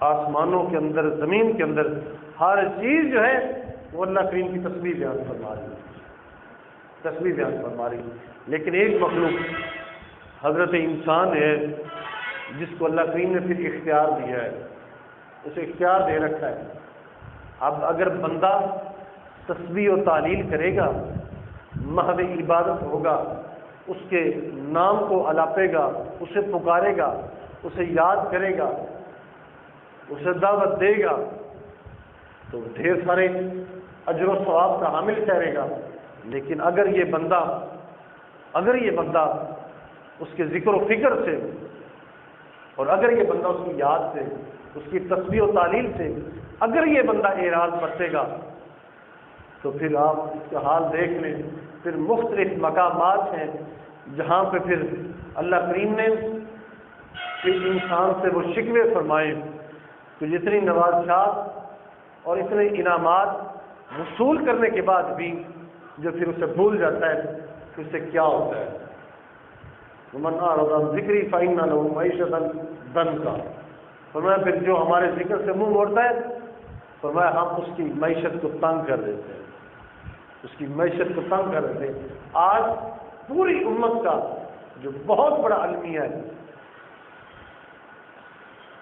آسمانوں کے اندر، زمین کے اندر ہر چیز جو ہے وہ اللہ کریم کی تسبیح بیان فرما رہی ہے، تسبیح بیان فرما رہی ہے۔ لیکن ایک مخلوق حضرت انسان ہے جس کو اللہ کریم نے پھر اختیار دیا ہے، اسے اختیار دے رکھا ہے۔ اب اگر بندہ تسبیح و تعلیل کرے گا، محض عبادت ہوگا، اس کے نام کو الاپے گا، اسے پکارے گا، اسے یاد کرے گا، اسے دعوت دے گا، تو ڈھیر سارے اجر و ثواب کا حامل ٹھہرے گا۔ لیکن اگر یہ بندہ اس کے ذکر و فکر سے، اور اگر یہ بندہ اس کی یاد سے، اس کی تسبیح و تعلیل سے اگر یہ بندہ اعراض برتے گا، تو پھر آپ اس کا حال دیکھ لیں۔ پھر مختلف مقامات ہیں جہاں پہ پھر اللہ کریم نے پھر انسان سے وہ شکوے فرمائے کہ جتنی نوازشات اور اتنے انعامات وصول کرنے کے بعد بھی جو پھر اسے بھول جاتا ہے، پھر اسے کیا ہوتا ہے؟ وَمَنْ أَعْرَضَ عَنْ ذِكْرِي فَإِنَّ لَهُ مَعِيشَةً ضَنْكًا۔ فرمایا پھر جو ہمارے ذکر سے منہ موڑتا ہے، فرمایا ہم اس کی معیشت کو تنگ کر دیتے ہیں، اس کی معیشت کو تنگ کر دیتے ہیں۔ آج پوری امت کا جو بہت بڑا المیہ ہے،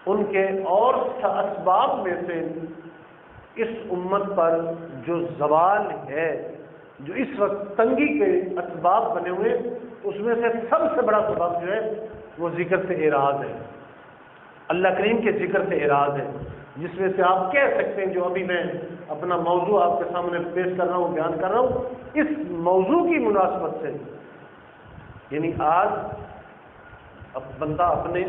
ان کے اور اسباب میں سے اس امت پر جو زوال ہے، جو اس وقت تنگی کے اسباب بنے ہوئے، اس میں سے سب سے بڑا سبب جو ہے وہ ذکر سے اعراض ہے، اللہ کریم کے ذکر سے اعراض ہے، جس میں سے آپ کہہ سکتے ہیں جو ابھی میں اپنا موضوع آپ کے سامنے پیش کر رہا ہوں، بیان کر رہا ہوں، اس موضوع کی مناسبت سے، یعنی آج اب بندہ اپنے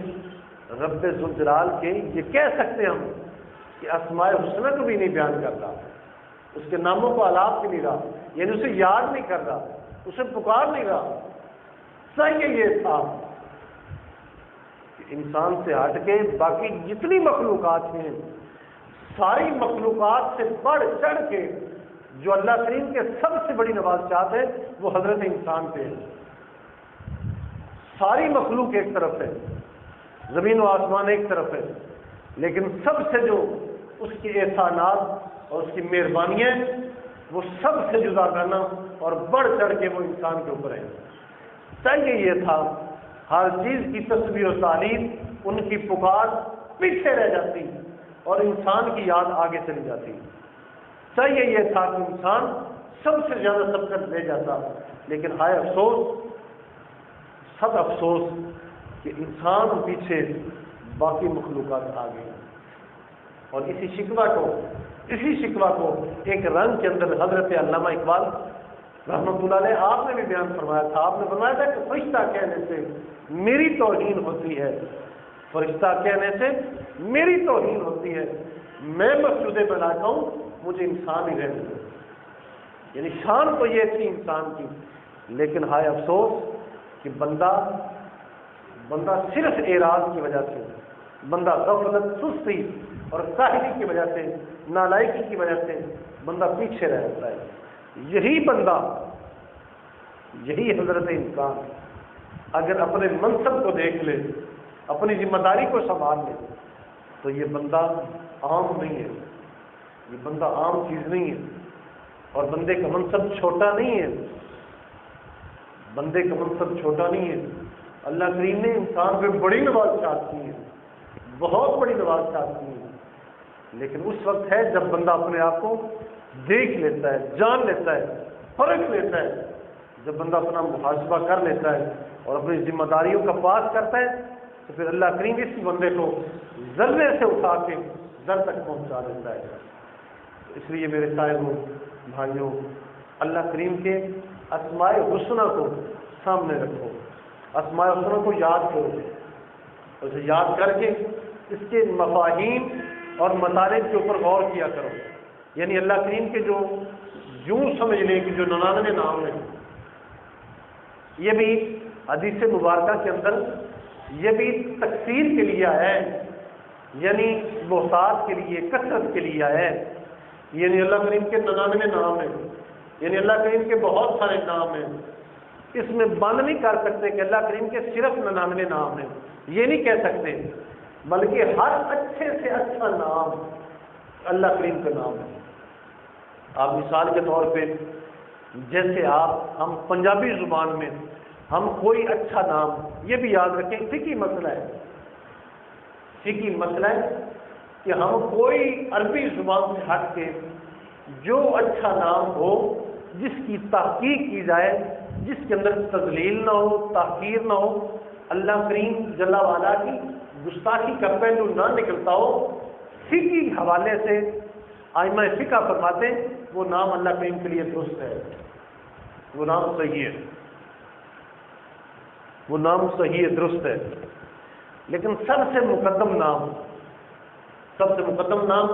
رب ذوالجلال کے یہ کہہ سکتے ہیں ہم کہ اسماء الحسنی کو بھی نہیں بیان کرتا، اس کے ناموں کو الاپ بھی نہیں رہا، یعنی اسے یاد نہیں کر رہا، اسے پکار نہیں رہا۔ صحیح یہ تھا کہ انسان سے ہٹ کے باقی جتنی مخلوقات ہیں، ساری مخلوقات سے بڑھ چڑھ کے جو اللہ کریم کے سب سے بڑی نوازشات ہے وہ حضرت انسان پہ ہے۔ ساری مخلوق ایک طرف ہے، زمین و آسمان ایک طرف ہے، لیکن سب سے جو اس کے احسانات اور اس کی مہربانیاں وہ سب سے جداگانہ اور بڑھ چڑھ کے وہ انسان کے اوپر ہے۔ چاہیے یہ تھا ہر چیز کی تسبیح و تعلیل، ان کی پکار پیچھے رہ جاتی اور انسان کی یاد آگے چلی جاتی۔ چاہیے یہ تھا کہ انسان سب سے زیادہ سبقت لے جاتا، لیکن ہائے افسوس، سب افسوس کہ انسان پیچھے باقی مخلوقات آ گئی۔ اور اسی شکوہ کو ایک رنگ کے اندر حضرت علامہ اقبال رحمۃ اللہ علیہ آپ نے بھی بیان فرمایا تھا۔ آپ نے فرمایا تھا کہ فرشتہ کہنے سے میری توہین ہوتی ہے، فرشتہ کہنے سے میری توہین ہوتی ہے، میں مسجد بناتا ہوں، مجھے انسان ہی رہنے دو۔ یعنی شان تو یہ تھی انسان کی، لیکن ہائے افسوس کہ بندہ صرف اعراض کی وجہ سے، بندہ غفلت، سستی اور کاہلی کی وجہ سے، نالائکی کی وجہ سے بندہ پیچھے رہ جاتا ہے۔ یہی بندہ، یہی حضرت انسان اگر اپنے منصب کو دیکھ لے، اپنی ذمہ داری کو سنبھال لے، تو یہ بندہ عام نہیں ہے، یہ بندہ عام چیز نہیں ہے، اور بندے کا منصب چھوٹا نہیں ہے، بندے کا منصب چھوٹا نہیں ہے۔ اللہ کریم نے انسان پہ بڑی نوازشات کی ہیں، بہت بڑی نوازشات کی ہیں، لیکن اس وقت ہے جب بندہ اپنے آپ کو دیکھ لیتا ہے، جان لیتا ہے، فرق لیتا ہے، جب بندہ اپنا محاسبہ کر لیتا ہے اور اپنی ذمہ داریوں کا پاس کرتا ہے، تو پھر اللہ کریم اس بندے کو ذرے سے اٹھا کے ذر تک پہنچا دیتا ہے۔ اس لیے میرے صاحبوں، بھائیوں، اللہ کریم کے اسماء الحسنی کو سامنے رکھو، اسماء الحسنی کو یاد کرو، اسے یاد کر کے اس کے مفاہیم اور مطالب کے اوپر غور کیا کرو۔ یعنی اللہ کریم کے جو یوں سمجھ لیں کہ جو 99 نام ہیں، یہ بھی حدیث مبارکہ کے اندر یہ بھی تکثیر کے لیے ہے، یعنی بہتات کے لیے، کثرت کے لیے ہے۔ یعنی اللہ کریم کے 99 نام ہیں، یعنی اللہ کریم کے بہت سارے نام ہیں، اس میں بند نہیں کر سکتے کہ اللہ کریم کے صرف 99 نام ہیں، یہ نہیں کہہ سکتے بلکہ ہر اچھے سے اچھا نام اللہ کریم کا نام ہے۔ آپ مثال کے طور پہ جیسے ہم پنجابی زبان میں ہم کوئی اچھا نام، یہ بھی یاد رکھیں فقہی مسئلہ ہے، فقہی مسئلہ ہے کہ ہم کوئی عربی زبان سے ہٹ کے جو اچھا نام ہو، جس کی تحقیق کی جائے، جس کے اندر تذلیل نہ ہو، تحقیر نہ ہو، اللہ کریم جل وعلا کی گستاخی کا پہلو نہ نکلتا ہو، فقہی حوالے سے ائمہ فقہ فرماتے ہیں وہ نام اللہ کریم کے لیے درست ہے، وہ نام صحیح ہے، وہ نام صحیح ہے، درست ہے۔ لیکن سب سے مقدم نام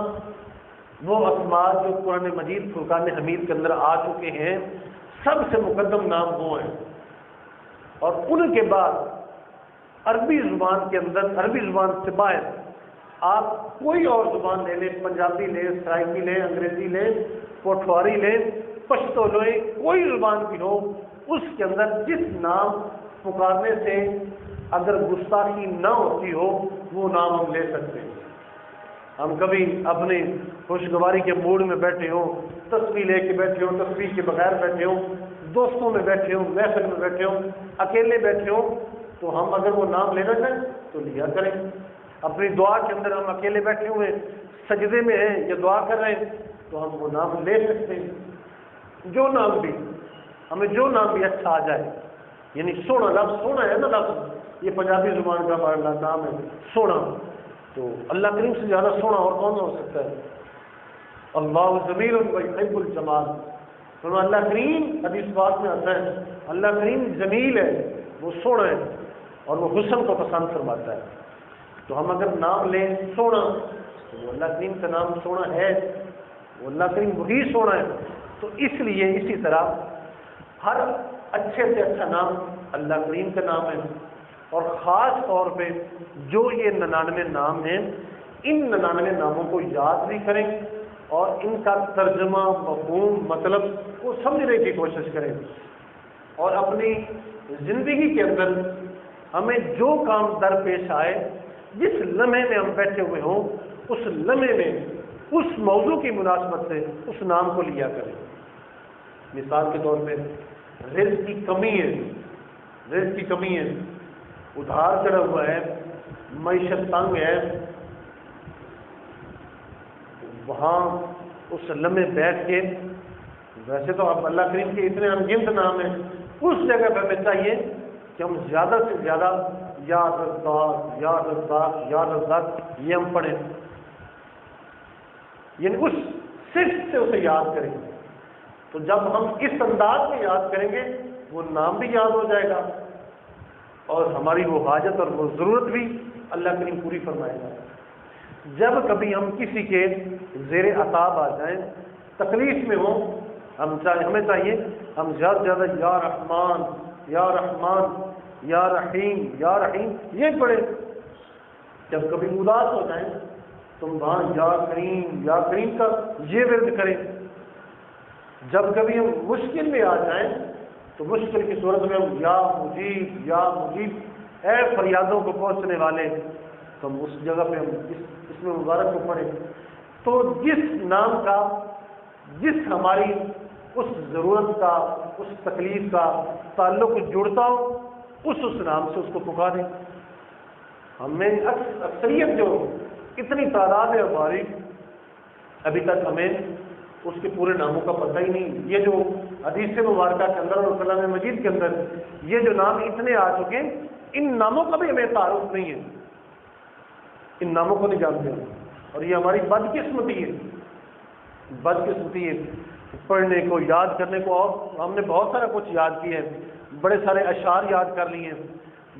وہ اسماء جو قرآن مجید فرقان حمید کے اندر آ چکے ہیں، سب سے مقدم نام وہ ہیں، اور ان کے بعد عربی زبان کے اندر، عربی زبان سے باہر آپ کوئی اور زبان لے لیں، پنجابی لیں، سرائکی لیں، انگریزی لیں، پوٹھواری لیں، پشتو لیں، کوئی زبان بھی ہو، اس کے اندر جس نام پکارنے سے اگر گستاخی نہ ہوتی ہو وہ نام ہم لے سکتے ہیں۔ ہم کبھی اپنے خوشگواری کے موڈ میں بیٹھے ہوں، تسبیح لے کے بیٹھے ہوں، تسبیح کے بغیر بیٹھے ہوں، دوستوں میں بیٹھے ہوں، محفل میں بیٹھے ہوں، اکیلے بیٹھے ہوں، تو ہم اگر وہ نام لینا چاہیں تو لیا کریں۔ اپنی دعا کے اندر ہم اکیلے بیٹھے ہوئے سجدے میں ہیں یا دعا کر رہے ہیں تو ہم وہ نام لے سکتے ہیں، جو نام بھی ہمیں جو نام بھی اچھا آ جائے، یعنی سونا لفظ، سونا ہے نا لفظ، یہ پنجابی زبان کا ہمارا نام ہے سونا، تو اللہ کریم سے زیادہ سونا اور کون ہو سکتا ہے؟ اللہ جمیل یحب الجمال، تو اللہ کریم حدیث پاک میں آتا ہے اللہ کریم جمیل ہے، وہ سونا ہے اور وہ حسن کو پسند فرماتا ہے۔ تو ہم اگر نام لیں سونا تو وہ اللہ کریم کا نام سونا ہے، وہ اللہ کریم وہی سونا ہے۔ تو اس لیے اسی طرح ہر اچھے سے اچھا نام اللہ کریم کا نام ہے، اور خاص طور پہ جو یہ 99 نام ہیں، ان 99 ناموں کو یاد بھی کریں اور ان کا ترجمہ، مفہوم، مطلب کو سمجھنے کی کوشش کریں، اور اپنی زندگی کے اندر ہمیں جو کام درپیش آئے، جس لمحے میں ہم بیٹھے ہوئے ہوں، اس لمحے میں اس موضوع کی مناسبت سے اس نام کو لیا کریں۔ مثال کے طور پہ رزق کی کمی ہے، رزق کی کمی ہے، ادھار چڑھا ہوا ہے، معیشت تنگ ہے، وہاں اس لمحے بیٹھ کے، ویسے تو اب اللہ کریم کے اتنے انگنت نام ہیں، اس جگہ پہ ہمیں چاہیے کہ ہم زیادہ سے زیادہ یا رزاق، یا رزاق، یا رزاق یہ ہم پڑھیں، یعنی اس صرف سے اسے یاد کریں۔ تو جب ہم اس انداز میں یاد کریں گے وہ نام بھی یاد ہو جائے گا اور ہماری وہ حاجت اور وہ ضرورت بھی اللہ کریم پوری فرمائے گا۔ جب کبھی ہم کسی کے زیر عطاب آ جائیں، تکلیف میں ہوں، ہمیں چاہیے ہم زیادہ سے زیادہ یا رحمان، یا رحمان، یا رحیم، یا رحیم یہ پڑھیں۔ جب کبھی اداس ہو جائیں تو وہاں یا کریم کا یہ ورد کریں۔ جب کبھی ہم مشکل میں آ جائیں تو مشکل کی صورت میں ہم یا مجیب، یا مجیب، اے فریادوں کو پہنچنے والے، تو ہم اس جگہ پہ ہم اس میں مبارک کو پڑھیں۔ تو جس نام کا، جس ہماری اس ضرورت کا، اس تکلیف کا تعلق جڑتا ہو، اس نام سے اس کو پکاریں۔ ہمیں اکثریت جو اتنی تعداد ہے ہماری، ابھی تک ہمیں اس کے پورے ناموں کا پتہ ہی نہیں۔ یہ جو حدیث مبارکہ کے اندر اور کلام مجید کے اندر یہ جو نام اتنے آ چکے ہیں، ان ناموں کا بھی ہمیں تعارف نہیں ہے، ان ناموں کو نہیں جانتے ہیں، اور یہ ہماری بدقسمتی ہے، بدقسمتی ہے۔ پڑھنے کو، یاد کرنے کو، اور ہم نے بہت سارا کچھ یاد کیا ہے، بڑے سارے اشعار یاد کر لیے ہیں،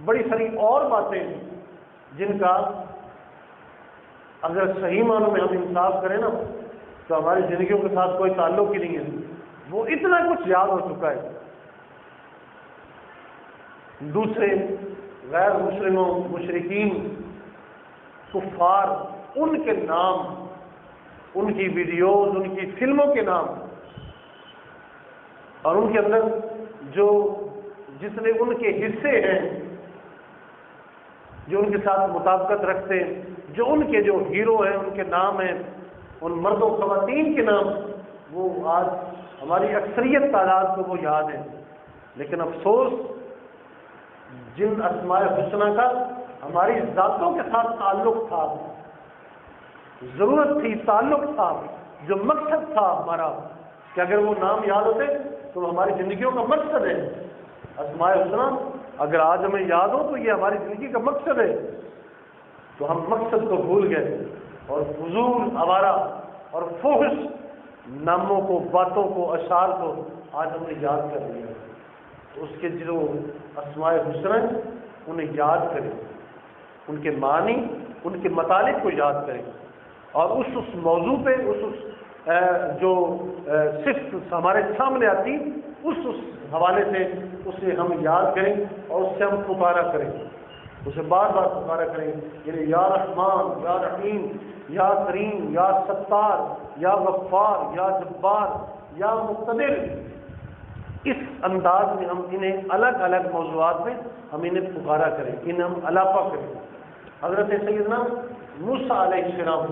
بڑی ساری اور باتیں جن کا اگر صحیح معنوں میں ہم انصاف کریں نا تو ہماری زندگیوں کے ساتھ کوئی تعلق ہی نہیں ہے، وہ اتنا کچھ یاد ہو چکا ہے۔ دوسرے غیر مسلموں، مشرکین، کفار، ان کے نام، ان کی ویڈیوز، ان کی فلموں کے نام، اور ان کے اندر جو جتنے ان کے حصے ہیں جو ان کے ساتھ مطابقت رکھتے ہیں، جو ان کے جو ہیرو ہیں ان کے نام ہیں، ان مرد و خواتین کے نام، وہ آج ہماری اکثریت تعداد کو وہ یاد ہے، لیکن افسوس جن اسماء حسنہ کا ہماری ذاتوں کے ساتھ تعلق تھا، ضرورت تھی، تعلق تھا، جو مقصد تھا ہمارا کہ اگر وہ نام یاد ہوتے تو ہماری زندگیوں کا مقصد ہے اسماء حسنہ، اگر آج ہمیں یاد ہو تو یہ ہماری زندگی کا مقصد ہے، تو ہم مقصد کو بھول گئے اور فضول آوارہ اور فحش ناموں کو، باتوں کو، اشعار کو آج ہم نے یاد کر لیا۔ تو اس کے جو اسماء حسنہ انہیں یاد کریں، ان کے معنی، ان کے مطالب کو یاد کریں، اور اس موضوع پہ جو صفت ہمارے سامنے آتی اس حوالے سے اسے ہم یاد کریں اور اس سے ہم پکارا کریں، اسے بار بار پکارا کریں، یعنی یا رحمان، یا رحیم، یا کریم، یا ستار، یا غفار، یا جبار، یا مقتدر۔ اس انداز میں ہم انہیں الگ الگ موضوعات میں ہم انہیں پکارا کریں، انہیں ہم الاپا کریں۔ حضرت سیدنا موسیٰ علیہ السلام،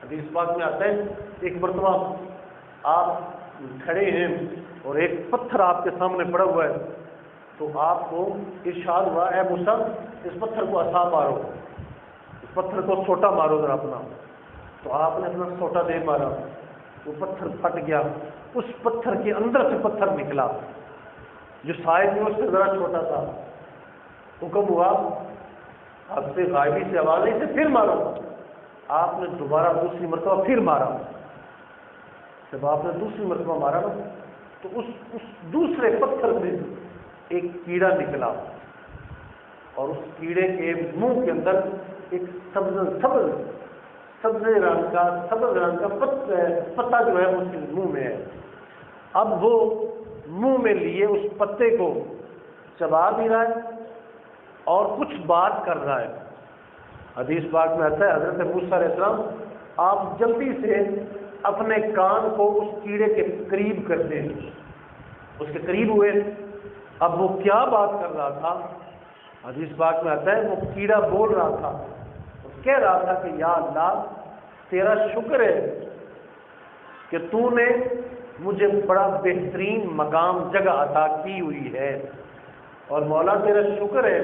حدیث پاک میں آتا ہے، ایک مرتبہ آپ کھڑے ہیں اور ایک پتھر آپ کے سامنے پڑا ہوا ہے، تو آپ کو ارشاد ہوا، اے موسیٰ اس پتھر کو عصا مارو، اس پتھر کو سوٹا مارو ذرا اپنا۔ تو آپ نے اپنا سوٹا دے مارا، وہ پتھر پھٹ گیا، اس پتھر کے اندر سے پتھر نکلا جو سائز میں اس سے ذرا چھوٹا تھا۔ حکم ہوا اب سے غائبی سے آواز نہیں سے پھر مارو۔ آپ نے دوبارہ دوسری مرتبہ پھر مارا۔ جب آپ نے دوسری مرتبہ مارا نا تو اس دوسرے پتھر میں ایک کیڑا نکلا، اور اس کیڑے کے منہ کے اندر ایک سبز رنگ کا پتا جو ہے اس کے منہ میں ہے۔ اب وہ منہ میں لیے اس پتے کو چبا بھی رہا ہے اور کچھ بات کر رہا ہے۔ حدیث پاک میں آتا ہے حضرت موسیٰ علیہ السلام آپ جلدی سے اپنے کان کو اس کیڑے کے قریب کرتے ہیں، اس کے قریب ہوئے۔ اب وہ کیا بات کر رہا تھا؟ حدیث پاک میں آتا ہے وہ کیڑا بول رہا تھا، کہہ رہا تھا کہ یا اللہ تیرا شکر ہے کہ تو نے مجھے بڑا بہترین مقام جگہ عطا کی ہوئی ہے، اور مولا تیرا شکر ہے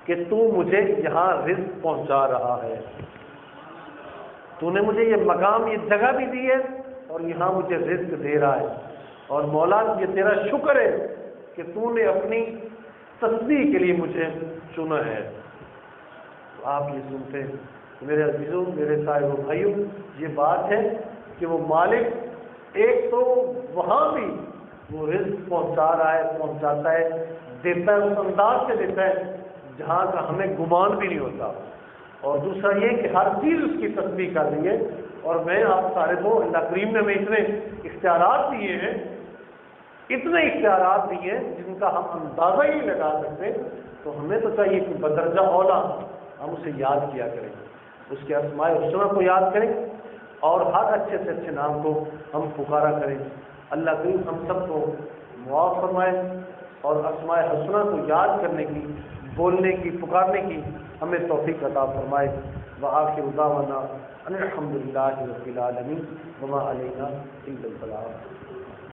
کہ تو مجھے یہاں رزق پہنچا رہا ہے، تو نے مجھے یہ مقام، یہ جگہ بھی دی ہے اور یہاں مجھے رزق دے رہا ہے، اور مولا یہ تیرا شکر ہے کہ تو نے اپنی تسبیح کے لیے مجھے چنا ہے۔ تو آپ یہ سنتے ہیں میرے عزیزوں، میرے صاحب و بھائیوں، یہ بات ہے کہ وہ مالک ایک تو وہاں بھی وہ رزق پہنچا رہا ہے، پہنچاتا ہے، دیتا ہے، اس انداز سے دیتا ہے جہاں کا ہمیں گمان بھی نہیں ہوتا، اور دوسرا یہ کہ ہر چیز اس کی تسبیح کر رہی ہے۔ اور میں آپ سارے کو اللہ کریم نے ہمیں اتنے اختیارات دیے ہیں، اتنے اختیارات دیے ہیں جن کا ہم اندازہ ہی نہیں لگا سکتے، تو ہمیں تو چاہیے کہ بدرجہ اولا ہم اسے یاد کیا کریں، اس کے اسماء حسنہ کو یاد کریں، اور ہر اچھے سے اچھے نام کو ہم پکارا کریں۔ اللہ کریم ہم سب کو معاف فرمائے اور اسماء حسنہ کو یاد کرنے کی، بولنے کی، پکارنے کی ہمیں توفیق عطا فرمائے۔ وآخر دعوانا ان الحمد للہ رب العالمین وما علینا الا البلاغ۔